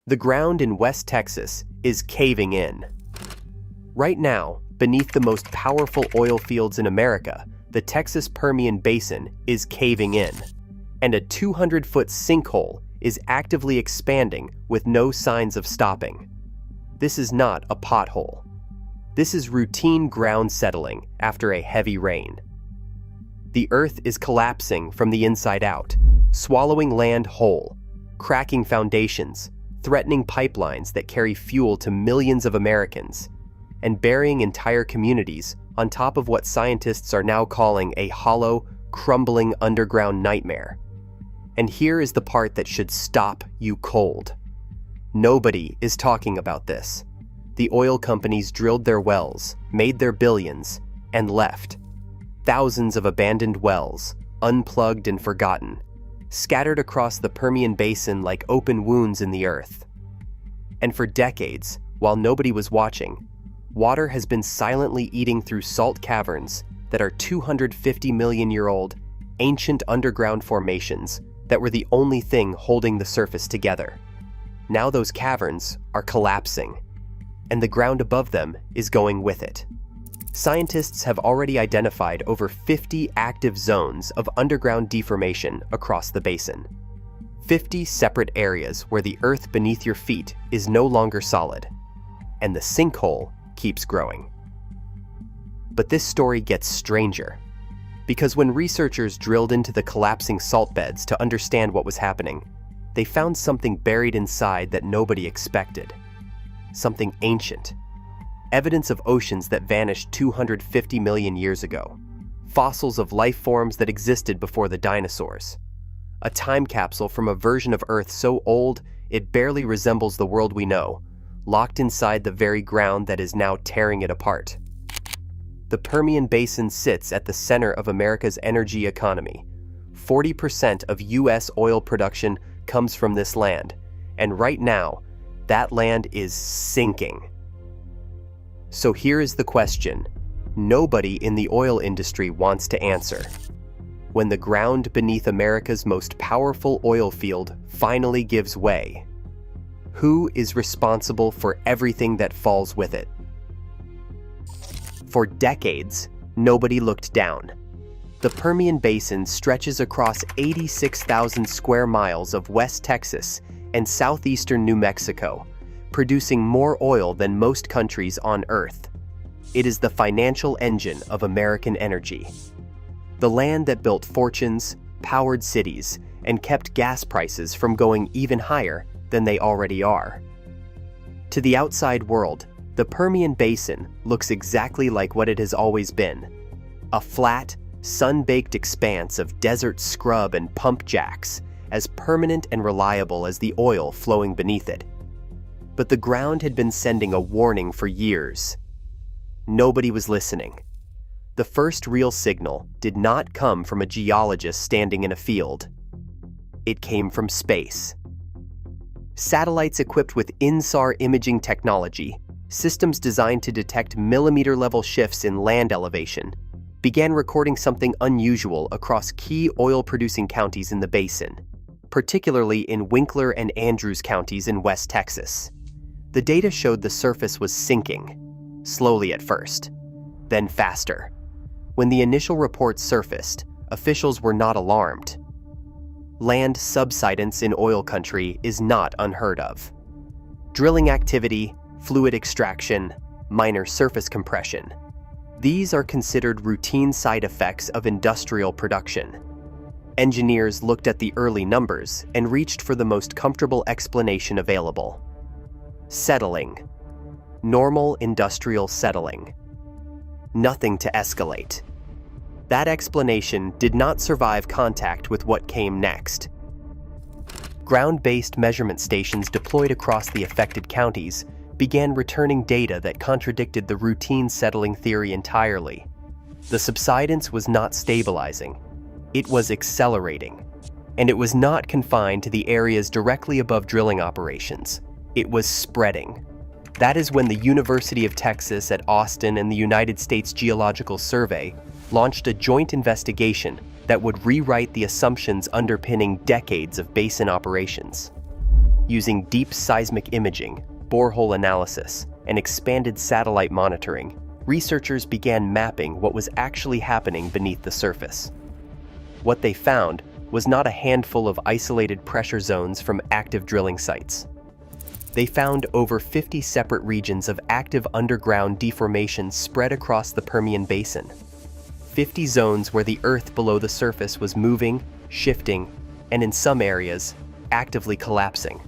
The ground in West Texas is caving in. Right now, beneath the most powerful oil fields in America, the Texas Permian Basin is caving in, and a 200-foot sinkhole is actively expanding with no signs of stopping. This is not a pothole. This is routine ground settling after a heavy rain. The earth is collapsing from the inside out, swallowing land whole, cracking foundations, threatening pipelines that carry fuel to millions of Americans, and burying entire communities on top of what scientists are now calling a hollow, crumbling underground nightmare. And here is the part that should stop you cold. Nobody is talking about this. The oil companies drilled their wells, made their billions, and left. Thousands of abandoned wells, unplugged and forgotten, scattered across the Permian Basin like open wounds in the earth. And for decades, while nobody was watching, water has been silently eating through salt caverns that are 250-million-year-old, ancient underground formations that were the only thing holding the surface together. Now those caverns are collapsing, and the ground above them is going with it. Scientists have already identified over 50 active zones of underground deformation across the basin. 50 separate areas where the earth beneath your feet is no longer solid, and the sinkhole keeps growing. But this story gets stranger, because when researchers drilled into the collapsing salt beds to understand what was happening, they found something buried inside that nobody expected. Something ancient. Evidence of oceans that vanished 250 million years ago. Fossils of life forms that existed before the dinosaurs. A time capsule from a version of Earth so old it barely resembles the world we know, locked inside the very ground that is now tearing it apart. The Permian Basin sits at the center of America's energy economy. 40% of U.S. oil production comes from this land, and right now, that land is sinking. So here is the question nobody in the oil industry wants to answer. When the ground beneath America's most powerful oil field finally gives way, who is responsible for everything that falls with it? For decades, nobody looked down. The Permian Basin stretches across 86,000 square miles of West Texas and southeastern New Mexico, producing more oil than most countries on Earth. It is the financial engine of American energy. The land that built fortunes, powered cities, and kept gas prices from going even higher than they already are. To the outside world, the Permian Basin looks exactly like what it has always been: a flat, sun-baked expanse of desert scrub and pump jacks, as permanent and reliable as the oil flowing beneath it. But the ground had been sending a warning for years. Nobody was listening. The first real signal did not come from a geologist standing in a field. It came from space. Satellites equipped with INSAR imaging technology, systems designed to detect millimeter-level shifts in land elevation, began recording something unusual across key oil-producing counties in the basin, particularly in Winkler and Andrews counties in West Texas. The data showed the surface was sinking, slowly at first, then faster. When the initial reports surfaced, officials were not alarmed. Land subsidence in oil country is not unheard of. Drilling activity, fluid extraction, minor surface compression. These are considered routine side effects of industrial production. Engineers looked at the early numbers and reached for the most comfortable explanation available. Settling. Normal industrial settling. Nothing to escalate. That explanation did not survive contact with what came next. Ground-based measurement stations deployed across the affected counties began returning data that contradicted the routine settling theory entirely. The subsidence was not stabilizing. It was accelerating. And it was not confined to the areas directly above drilling operations. It was spreading. That is when the University of Texas at Austin and the United States Geological Survey launched a joint investigation that would rewrite the assumptions underpinning decades of basin operations. Using deep seismic imaging, borehole analysis, and expanded satellite monitoring, researchers began mapping what was actually happening beneath the surface. What they found was not a handful of isolated pressure zones from active drilling sites. They found over 50 separate regions of active underground deformations spread across the Permian Basin. 50 zones where the earth below the surface was moving, shifting, and in some areas, actively collapsing.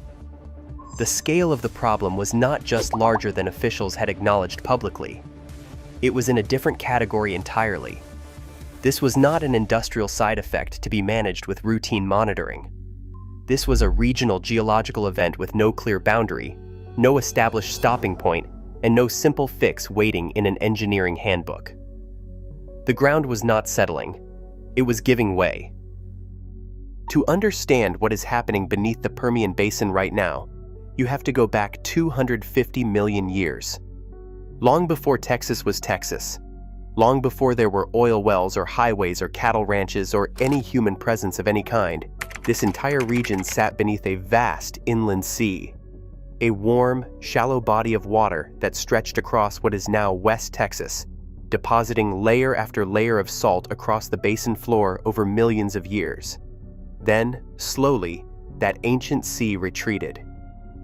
The scale of the problem was not just larger than officials had acknowledged publicly. It was in a different category entirely. This was not an industrial side effect to be managed with routine monitoring. This was a regional geological event with no clear boundary, no established stopping point, and no simple fix waiting in an engineering handbook. The ground was not settling. It was giving way. To understand what is happening beneath the Permian Basin right now, you have to go back 250 million years. Long before Texas was Texas, long before there were oil wells or highways or cattle ranches or any human presence of any kind, this entire region sat beneath a vast inland sea. A warm, shallow body of water that stretched across what is now West Texas, depositing layer after layer of salt across the basin floor over millions of years. Then, slowly, that ancient sea retreated.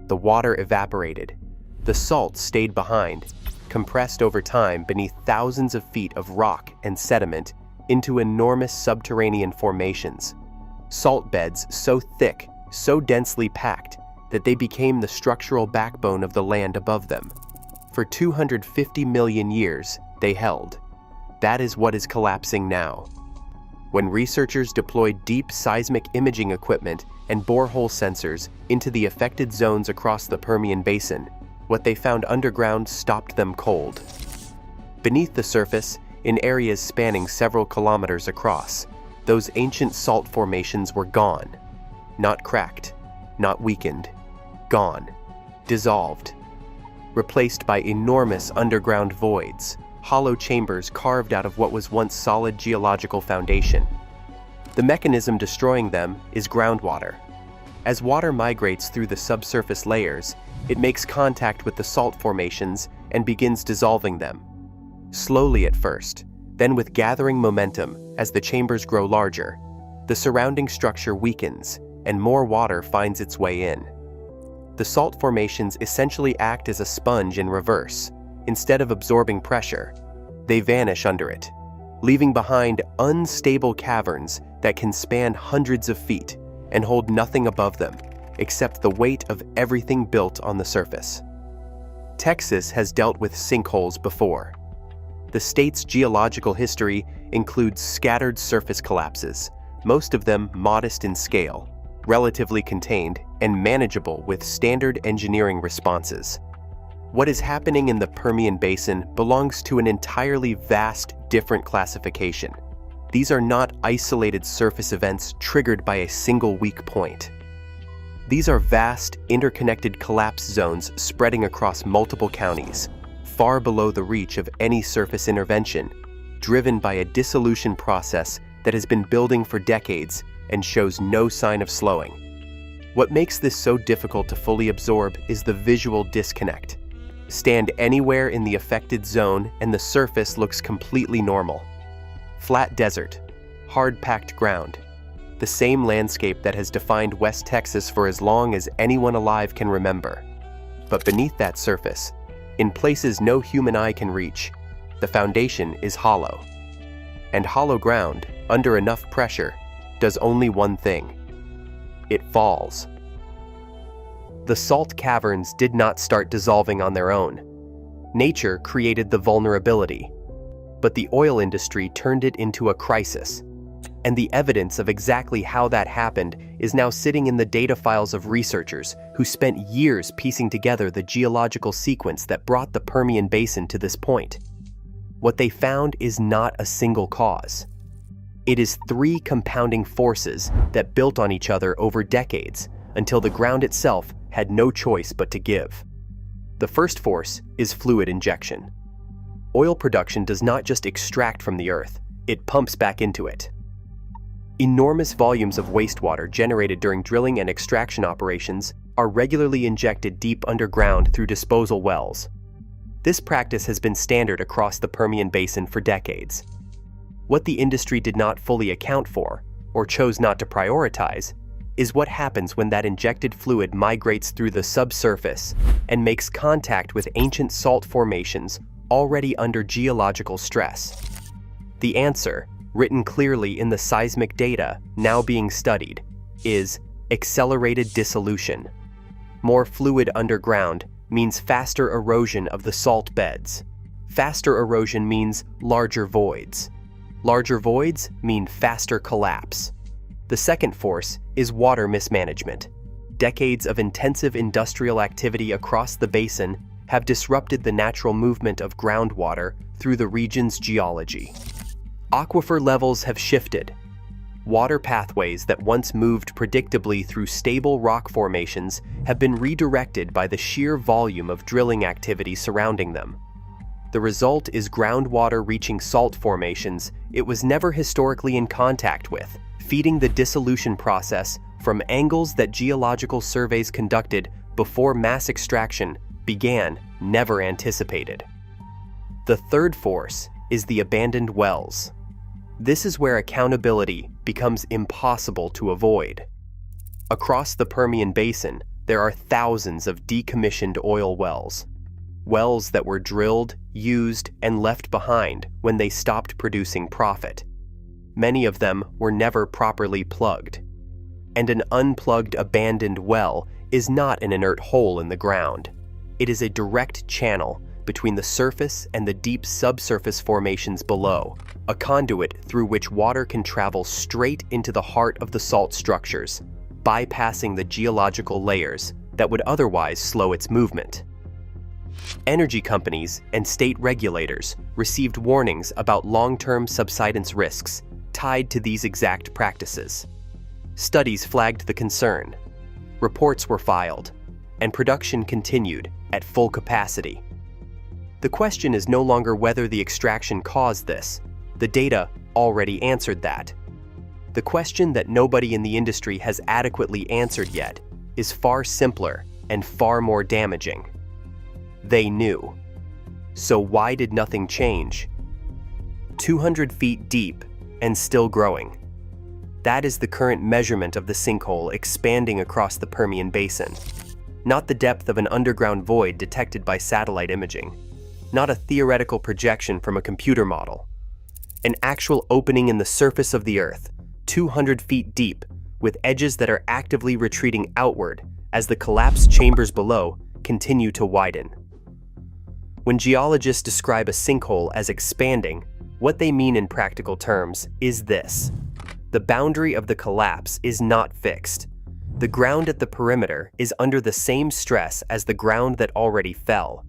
The water evaporated. The salt stayed behind, compressed over time beneath thousands of feet of rock and sediment into enormous subterranean formations. Salt beds so thick, so densely packed, that they became the structural backbone of the land above them. For 250 million years, they held. That is what is collapsing now. When researchers deployed deep seismic imaging equipment and borehole sensors into the affected zones across the Permian Basin, what they found underground stopped them cold. Beneath the surface, in areas spanning several kilometers across, those ancient salt formations were gone. Not cracked, not weakened. Gone. Dissolved. Replaced by enormous underground voids, hollow chambers carved out of what was once solid geological foundation. The mechanism destroying them is groundwater. As water migrates through the subsurface layers, it makes contact with the salt formations and begins dissolving them. Slowly at first, then with gathering momentum as the chambers grow larger, the surrounding structure weakens and more water finds its way in. The salt formations essentially act as a sponge in reverse. Instead of absorbing pressure, they vanish under it, leaving behind unstable caverns that can span hundreds of feet and hold nothing above them except the weight of everything built on the surface. Texas has dealt with sinkholes before. The state's geological history includes scattered surface collapses, most of them modest in scale, relatively contained, and manageable with standard engineering responses. What is happening in the Permian Basin belongs to an entirely vast, different classification. These are not isolated surface events triggered by a single weak point. These are vast, interconnected collapse zones spreading across multiple counties, far below the reach of any surface intervention, driven by a dissolution process that has been building for decades and shows no sign of slowing. What makes this so difficult to fully absorb is the visual disconnect. Stand anywhere in the affected zone and the surface looks completely normal. Flat desert, hard-packed ground, the same landscape that has defined West Texas for as long as anyone alive can remember. But beneath that surface, in places no human eye can reach, the foundation is hollow. And hollow ground, under enough pressure, does only one thing. It falls. The salt caverns did not start dissolving on their own. Nature created the vulnerability, but the oil industry turned it into a crisis. And the evidence of exactly how that happened is now sitting in the data files of researchers who spent years piecing together the geological sequence that brought the Permian Basin to this point. What they found is not a single cause. It is three compounding forces that built on each other over decades until the ground itself had no choice but to give. The first force is fluid injection. Oil production does not just extract from the earth, it pumps back into it. Enormous volumes of wastewater generated during drilling and extraction operations are regularly injected deep underground through disposal wells. This practice has been standard across the Permian Basin for decades. What the industry did not fully account for, or chose not to prioritize, is what happens when that injected fluid migrates through the subsurface and makes contact with ancient salt formations already under geological stress. The answer, written clearly in the seismic data now being studied, is accelerated dissolution. More fluid underground means faster erosion of the salt beds. Faster erosion means larger voids. Larger voids mean faster collapse. The second force is water mismanagement. Decades of intensive industrial activity across the basin have disrupted the natural movement of groundwater through the region's geology. Aquifer levels have shifted. Water pathways that once moved predictably through stable rock formations have been redirected by the sheer volume of drilling activity surrounding them. The result is groundwater reaching salt formations it was never historically in contact with, feeding the dissolution process from angles that geological surveys conducted before mass extraction began never anticipated. The third force is the abandoned wells. This is where accountability becomes impossible to avoid. Across the Permian Basin, there are thousands of decommissioned oil wells. Wells that were drilled, used, and left behind when they stopped producing profit. Many of them were never properly plugged. And an unplugged abandoned well is not an inert hole in the ground. It is a direct channel between the surface and the deep subsurface formations below, a conduit through which water can travel straight into the heart of the salt structures, bypassing the geological layers that would otherwise slow its movement. Energy companies and state regulators received warnings about long-term subsidence risks tied to these exact practices. Studies flagged the concern. Reports were filed, and production continued at full capacity. The question is no longer whether the extraction caused this. The data already answered that. The question that nobody in the industry has adequately answered yet is far simpler and far more damaging. They knew. So why did nothing change? 200 feet deep and still growing. That is the current measurement of the sinkhole expanding across the Permian Basin. Not the depth of an underground void detected by satellite imaging. Not a theoretical projection from a computer model. An actual opening in the surface of the Earth, 200 feet deep, with edges that are actively retreating outward as the collapsed chambers below continue to widen. When geologists describe a sinkhole as expanding, what they mean in practical terms is this. The boundary of the collapse is not fixed. The ground at the perimeter is under the same stress as the ground that already fell.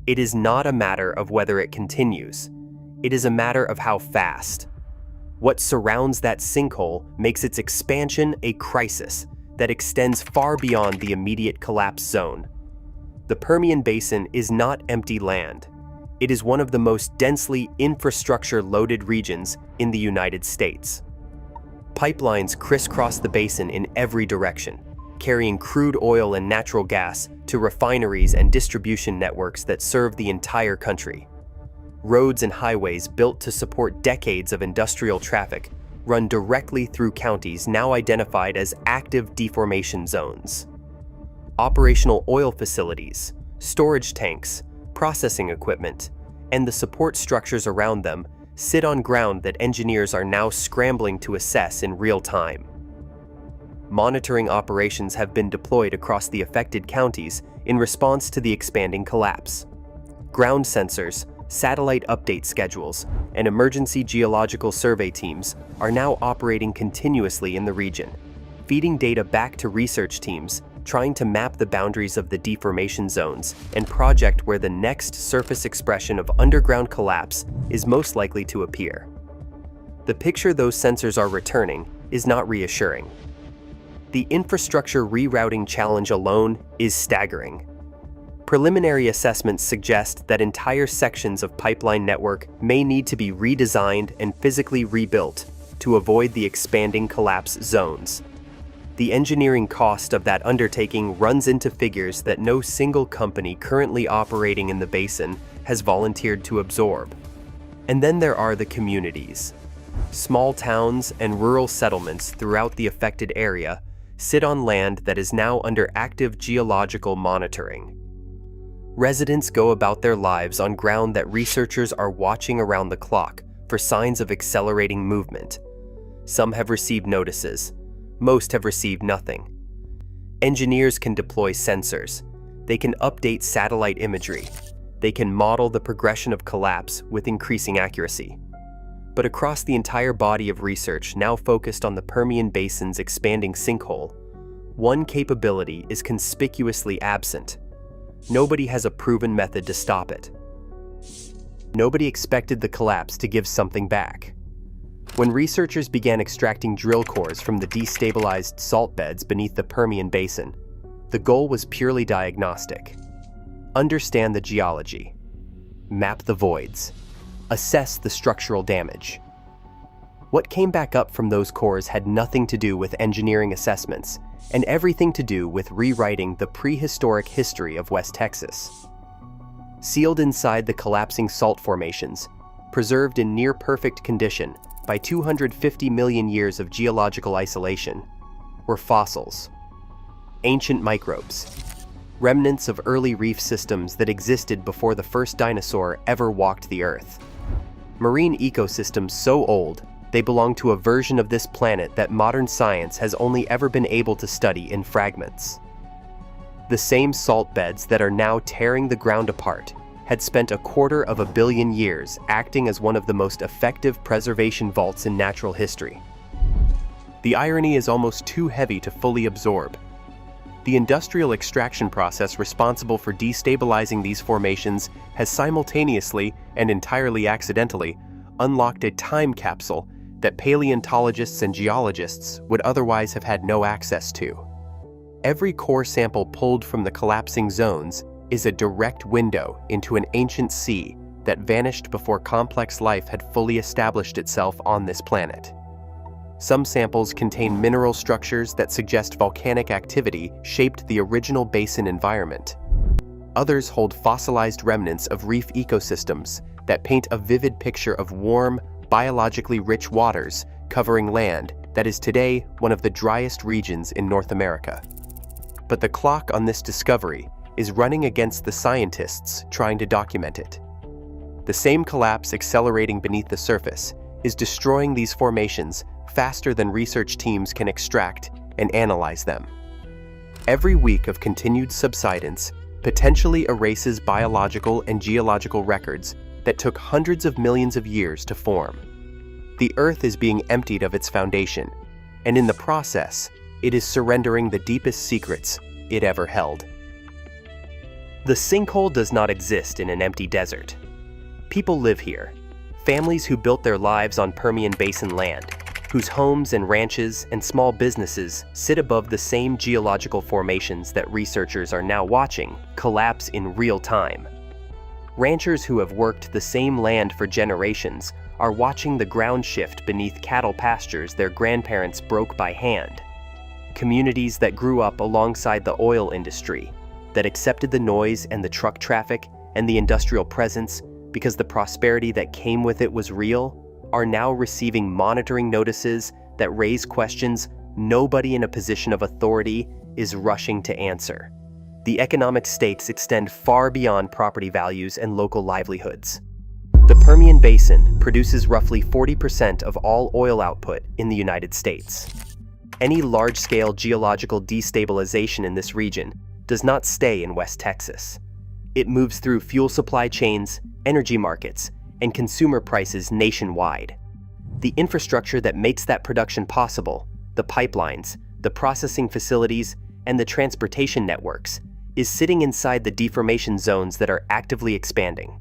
It is not a matter of whether it continues. It is a matter of how fast. What surrounds that sinkhole makes its expansion a crisis that extends far beyond the immediate collapse zone. The Permian Basin is not empty land. It is one of the most densely infrastructure-loaded regions in the United States. Pipelines crisscross the basin in every direction, carrying crude oil and natural gas to refineries and distribution networks that serve the entire country. Roads and highways built to support decades of industrial traffic run directly through counties now identified as active deformation zones. Operational oil facilities, storage tanks, processing equipment, and the support structures around them sit on ground that engineers are now scrambling to assess in real time. Monitoring operations have been deployed across the affected counties in response to the expanding collapse. Ground sensors, satellite update schedules, and emergency geological survey teams are now operating continuously in the region, feeding data back to research teams trying to map the boundaries of the deformation zones and project where the next surface expression of underground collapse is most likely to appear. The picture those sensors are returning is not reassuring. The infrastructure rerouting challenge alone is staggering. Preliminary assessments suggest that entire sections of pipeline network may need to be redesigned and physically rebuilt to avoid the expanding collapse zones. The engineering cost of that undertaking runs into figures that no single company currently operating in the basin has volunteered to absorb. And then there are the communities. Small towns and rural settlements throughout the affected area sit on land that is now under active geological monitoring. Residents go about their lives on ground that researchers are watching around the clock for signs of accelerating movement. Some have received notices. Most have received nothing. Engineers can deploy sensors. They can update satellite imagery. They can model the progression of collapse with increasing accuracy. But across the entire body of research now focused on the Permian Basin's expanding sinkhole, one capability is conspicuously absent. Nobody has a proven method to stop it. Nobody expected the collapse to give something back. When researchers began extracting drill cores from the destabilized salt beds beneath the Permian Basin, the goal was purely diagnostic. Understand the geology, map the voids, assess the structural damage. What came back up from those cores had nothing to do with engineering assessments and everything to do with rewriting the prehistoric history of West Texas. Sealed inside the collapsing salt formations, preserved in near-perfect condition by 250 million years of geological isolation, were fossils, ancient microbes, remnants of early reef systems that existed before the first dinosaur ever walked the Earth. Marine ecosystems so old, they belong to a version of this planet that modern science has only ever been able to study in fragments. The same salt beds that are now tearing the ground apart had spent 250 million years acting as one of the most effective preservation vaults in natural history. The irony is almost too heavy to fully absorb. The industrial extraction process responsible for destabilizing these formations has simultaneously and entirely accidentally unlocked a time capsule that paleontologists and geologists would otherwise have had no access to. Every core sample pulled from the collapsing zones is a direct window into an ancient sea that vanished before complex life had fully established itself on this planet. Some samples contain mineral structures that suggest volcanic activity shaped the original basin environment. Others hold fossilized remnants of reef ecosystems that paint a vivid picture of warm, biologically rich waters covering land that is today one of the driest regions in North America. But the clock on this discovery is running against the scientists trying to document it. The same collapse accelerating beneath the surface is destroying these formations faster than research teams can extract and analyze them. Every week of continued subsidence potentially erases biological and geological records that took hundreds of millions of years to form. The Earth is being emptied of its foundation, and in the process, it is surrendering the deepest secrets it ever held. The sinkhole does not exist in an empty desert. People live here, families who built their lives on Permian Basin land, whose homes and ranches and small businesses sit above the same geological formations that researchers are now watching collapse in real time. Ranchers who have worked the same land for generations are watching the ground shift beneath cattle pastures their grandparents broke by hand. Communities that grew up alongside the oil industry, that accepted the noise and the truck traffic and the industrial presence because the prosperity that came with it was real, are now receiving monitoring notices that raise questions nobody in a position of authority is rushing to answer. The economic stakes extend far beyond property values and local livelihoods. The Permian Basin produces roughly 40% of all oil output in the United States. Any large-scale geological destabilization in this region does not stay in West Texas. It moves through fuel supply chains, energy markets, and consumer prices nationwide. The infrastructure that makes that production possible, the pipelines, the processing facilities, and the transportation networks, is sitting inside the deformation zones that are actively expanding.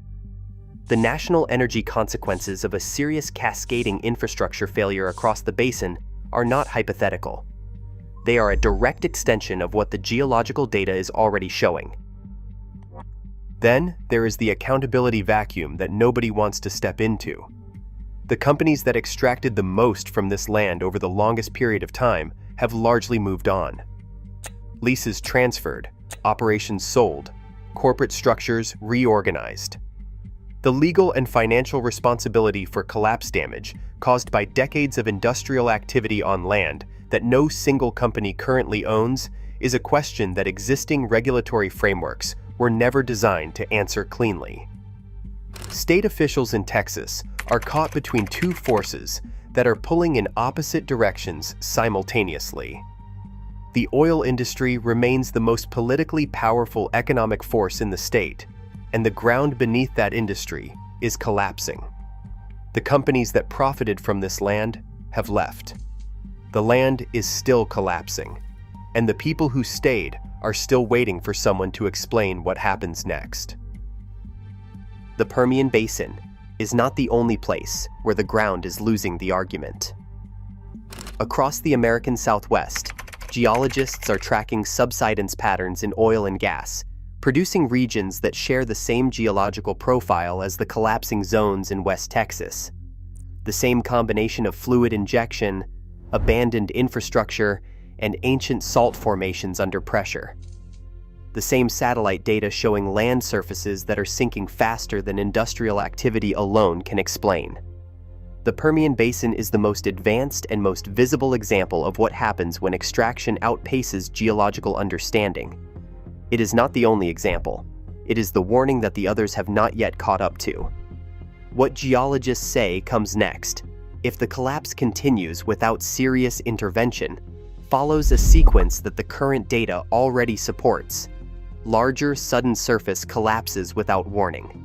The national energy consequences of a serious cascading infrastructure failure across the basin are not hypothetical. They are a direct extension of what the geological data is already showing. Then, there is the accountability vacuum that nobody wants to step into. The companies that extracted the most from this land over the longest period of time have largely moved on. Leases transferred, operations sold, corporate structures reorganized. The legal and financial responsibility for collapse damage caused by decades of industrial activity on land that no single company currently owns is a question that existing regulatory frameworks were never designed to answer cleanly. State officials in Texas are caught between two forces that are pulling in opposite directions simultaneously. The oil industry remains the most politically powerful economic force in the state, and the ground beneath that industry is collapsing. The companies that profited from this land have left. The land is still collapsing, and the people who stayed are still waiting for someone to explain what happens next. The Permian Basin is not the only place where the ground is losing the argument. Across the American Southwest, geologists are tracking subsidence patterns in oil and gas, producing regions that share the same geological profile as the collapsing zones in West Texas. The same combination of fluid injection, abandoned infrastructure, and ancient salt formations under pressure. The same satellite data showing land surfaces that are sinking faster than industrial activity alone can explain. The Permian Basin is the most advanced and most visible example of what happens when extraction outpaces geological understanding. It is not the only example. It is the warning that the others have not yet caught up to. What geologists say comes next, if the collapse continues without serious intervention, follows a sequence that the current data already supports. Larger, sudden surface collapses without warning.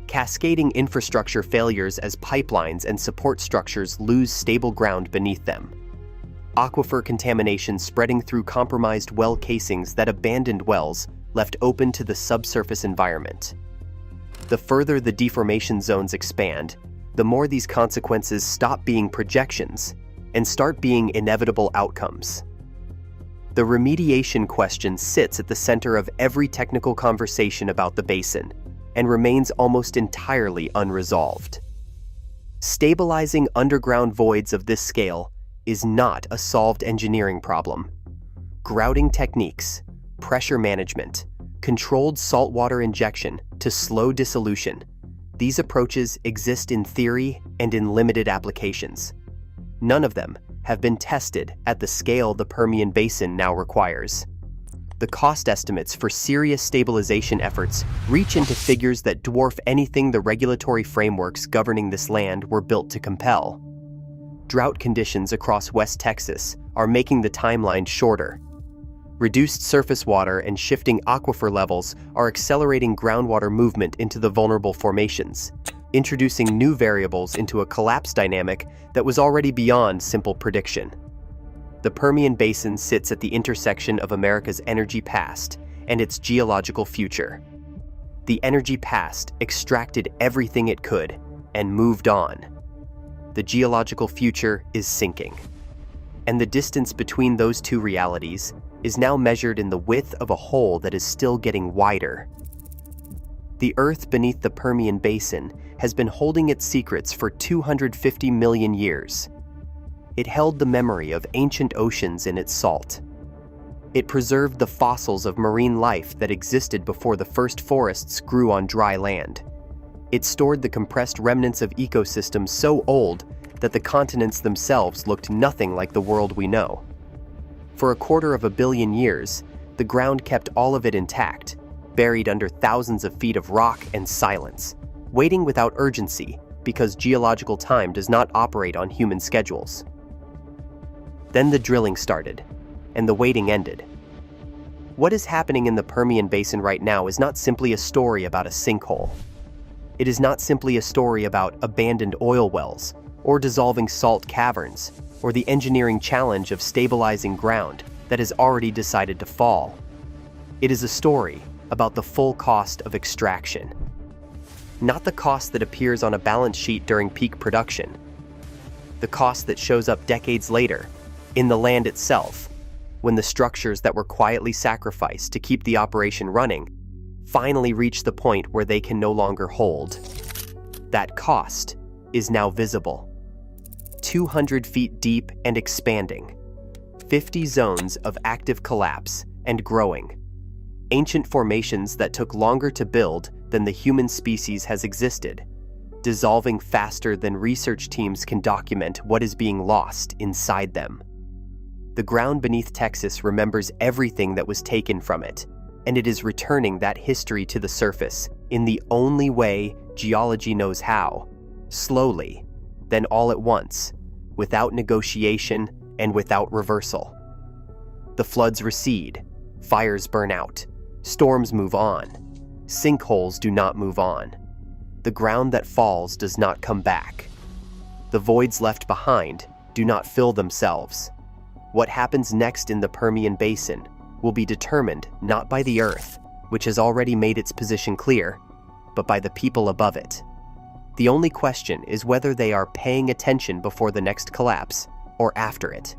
Cascading infrastructure failures as pipelines and support structures lose stable ground beneath them. Aquifer contamination spreading through compromised well casings that abandoned wells left open to the subsurface environment. The further the deformation zones expand, the more these consequences stop being projections and start being inevitable outcomes. The remediation question sits at the center of every technical conversation about the basin and remains almost entirely unresolved. Stabilizing underground voids of this scale is not a solved engineering problem. Grouting techniques, pressure management, controlled saltwater injection to slow dissolution, these approaches exist in theory and in limited applications. None of them have been tested at the scale the Permian Basin now requires. The cost estimates for serious stabilization efforts reach into figures that dwarf anything the regulatory frameworks governing this land were built to compel. Drought conditions across West Texas are making the timeline shorter. Reduced surface water and shifting aquifer levels are accelerating groundwater movement into the vulnerable formations, introducing new variables into a collapse dynamic that was already beyond simple prediction. The Permian Basin sits at the intersection of America's energy past and its geological future. The energy past extracted everything it could and moved on. The geological future is sinking, and the distance between those two realities is now measured in the width of a hole that is still getting wider. The Earth beneath the Permian Basin has been holding its secrets for 250 million years. It held the memory of ancient oceans in its salt. It preserved the fossils of marine life that existed before the first forests grew on dry land. It stored the compressed remnants of ecosystems so old that the continents themselves looked nothing like the world we know. For 250 million years, the ground kept all of it intact, buried under thousands of feet of rock and silence, waiting without urgency because geological time does not operate on human schedules. Then the drilling started, and the waiting ended. What is happening in the Permian Basin right now is not simply a story about a sinkhole. It is not simply a story about abandoned oil wells, or dissolving salt caverns, or the engineering challenge of stabilizing ground that has already decided to fall. It is a story about the full cost of extraction. Not the cost that appears on a balance sheet during peak production. The cost that shows up decades later, in the land itself, when the structures that were quietly sacrificed to keep the operation running finally reach the point where they can no longer hold. That cost is now visible. 200 feet deep and expanding. 50 zones of active collapse and growing. Ancient formations that took longer to build than the human species has existed, dissolving faster than research teams can document what is being lost inside them. The ground beneath Texas remembers everything that was taken from it, and it is returning that history to the surface in the only way geology knows how, slowly, then all at once, without negotiation and without reversal. The floods recede, fires burn out, storms move on, sinkholes do not move on. The ground that falls does not come back. The voids left behind do not fill themselves. What happens next in the Permian Basin will be determined not by the Earth, which has already made its position clear, but by the people above it. The only question is whether they are paying attention before the next collapse or after it.